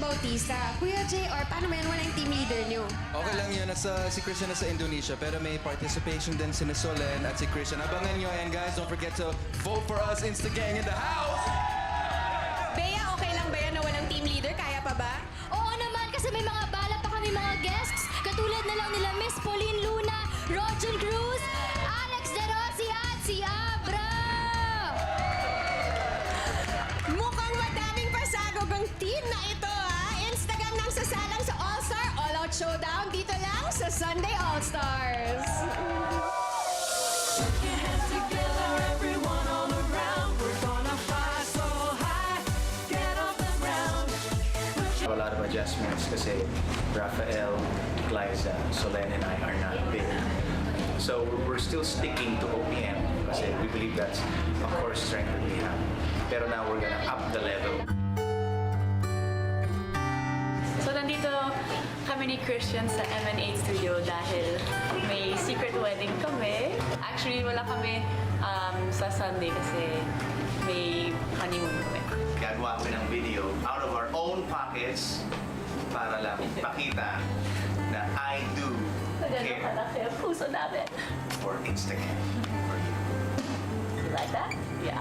Bautista. Kuya JR, paano ba yan? Wala yung team leader niyo. Okay lang yun. Si Christian nasa Indonesia, pero may participation din si Solen at si Christian. Abangan nyo. And guys, don't forget to vote for us, Instagang in the house! Bea, okay lang ba yan na walang team leader? Kaya pa ba? Oo naman, kasi may mga bala pa kami mga guests. Katulad na lang nila Miss Pauline Luna, Roger Cruz, Alex De Rossi at si Abra! Mukhang madaming pasagog ang team na ito, ha? Instagram nang sasalang sa All-Star All-Out Showdown dito lang sa Sunday All-Stars. A lot of adjustments kasi Rafael, Glyza, Solen, and I are not big. So we're still sticking to OPM kasi we believe that's a core strength that we have. Pero now we're gonna up the level. So nandito kami ni Christian sa M&A Studio dahil may secret wedding kami. Actually, wala kami sa Sunday kasi may honeymoon kami. Gagawa kami ng video out of our own pockets para lang ipakita na I do care Kalaki ang puso namin. for Instagram for you. You like that? Yeah.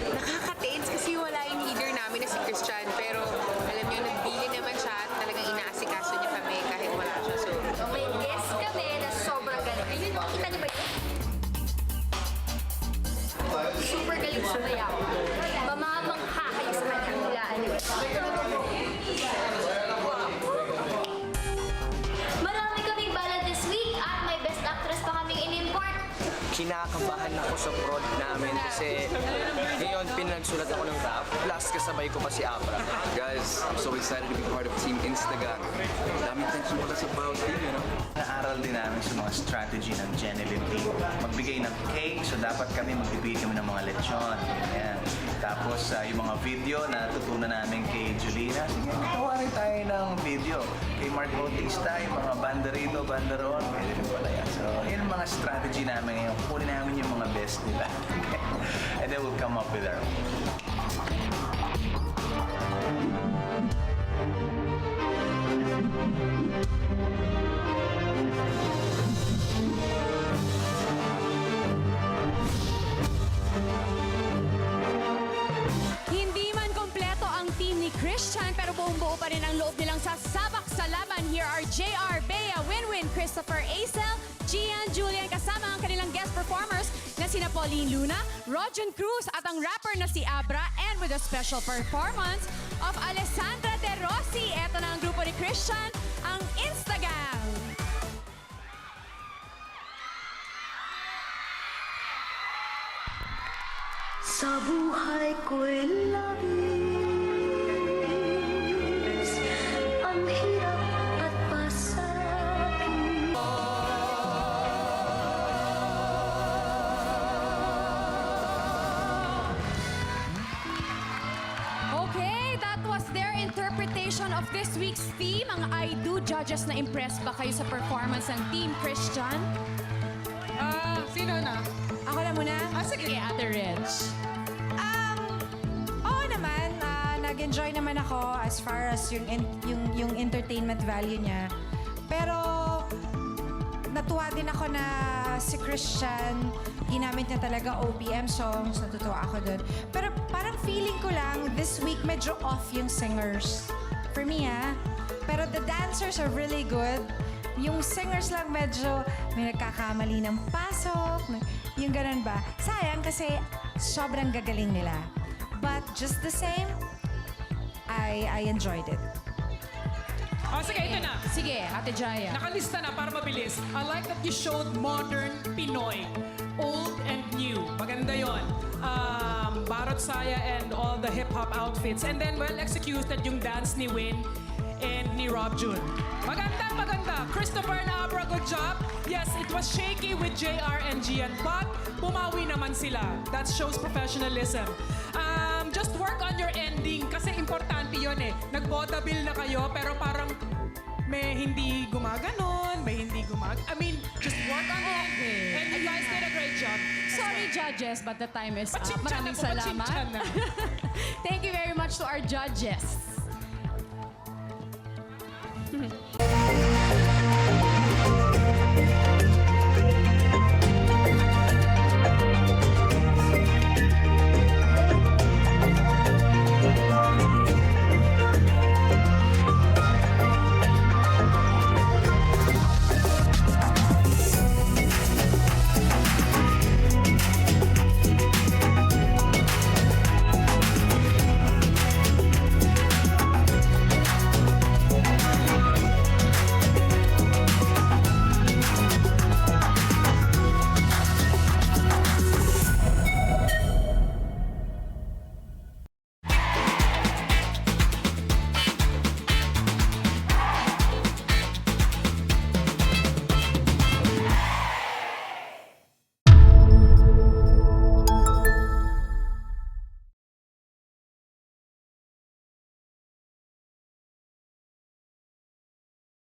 Nakaka-tense kasi wala yung leader namin na si Christian. Pero alam niyo, nagbili naman siya at talagang inaasikaso niya kami kahit wala siya. So, May guest kami na sobrang galing. Ayun, kita niyo ba yun? Super galing sumayaw. Mamamangha kayo sa kanyang hulaan. Marami kaming bala this week at may best actress pa kaming in-import. Kinakabahan ako sa prod namin kasi ngayon pinagsulat ako ng rap plus kasabay ko pa si Abra. Guys, I'm so excited to be part of Team Instagang. Daming tension pala sa bawat team, you know? Naaral din namin sa mga strategy ng Genevieve team. Magbigay ng cake, so dapat kami magbibigay kami ng mga lechon. Ayan. Tapos yung mga video na tutunan namin kay Julina, sige, gawa rin tayo ng video. Kay Mark Bautista, yung mga banda rito, banda roon, pwede rin pala yan. So, yun ang mga strategy namin ngayon. Kunin namin yung mga best nila. And then we'll come up with our own. Hindi man kompleto ang team ni Christian pero buong-buo pa rin ang loob nilang sasabak sa laban. Here are JR, Bea, Winwin, Christopher, Acel, Gian, Julian kasama ang kanilang guest performers na sina Pauline Luna, Roger Cruz at ang rapper na si Abra and with a special performance of Alessandra De Rossi. Eto na ang grupo ni Christian, ang Instagang. Sa buhay ko'y labis ang hirap at pasakit. Okay, that was their interpretation of this week's theme. Ang I Do judges, na impressed ba kayo sa performance ng Team Christian? Sino na? Ako na muna. Sige. Ate Rich. Oo naman, nag-enjoy naman ako as far as yung entertainment value niya. Pero natuwa din ako na si Christian, ginamit niya talaga OPM songs, natutuwa ako dun. Pero parang feeling ko lang, this week medyo off yung singers. For me, Pero the dancers are really good. Yung singers lang medyo may nagkakamali ng pasok, yung ganun ba. Sayang kasi sobrang gagaling nila. But just the same, I enjoyed it. Sige, ito na. Sige, Ate Jaya. Nakalista na para mabilis. I like that you showed modern Pinoy. Old and new. Maganda yon. Barot saya and all the hip-hop outfits. And then well executed yung dance ni Win and ni Rob Jun. Maganda, maganda. Christopher and Abra, good job. Yes, it was shaky with JR and Gian, but bumawi naman sila. That shows professionalism. Just work on your ending kasi importante yun eh. Nag-vaudeville na kayo pero parang may hindi gumaganon, may hindi I mean, just work on it. And you guys did a great job. Sorry, judges, but the time is up. Pachincha na Maraming po, salamat. pachincha na. Thank you very much to our judges.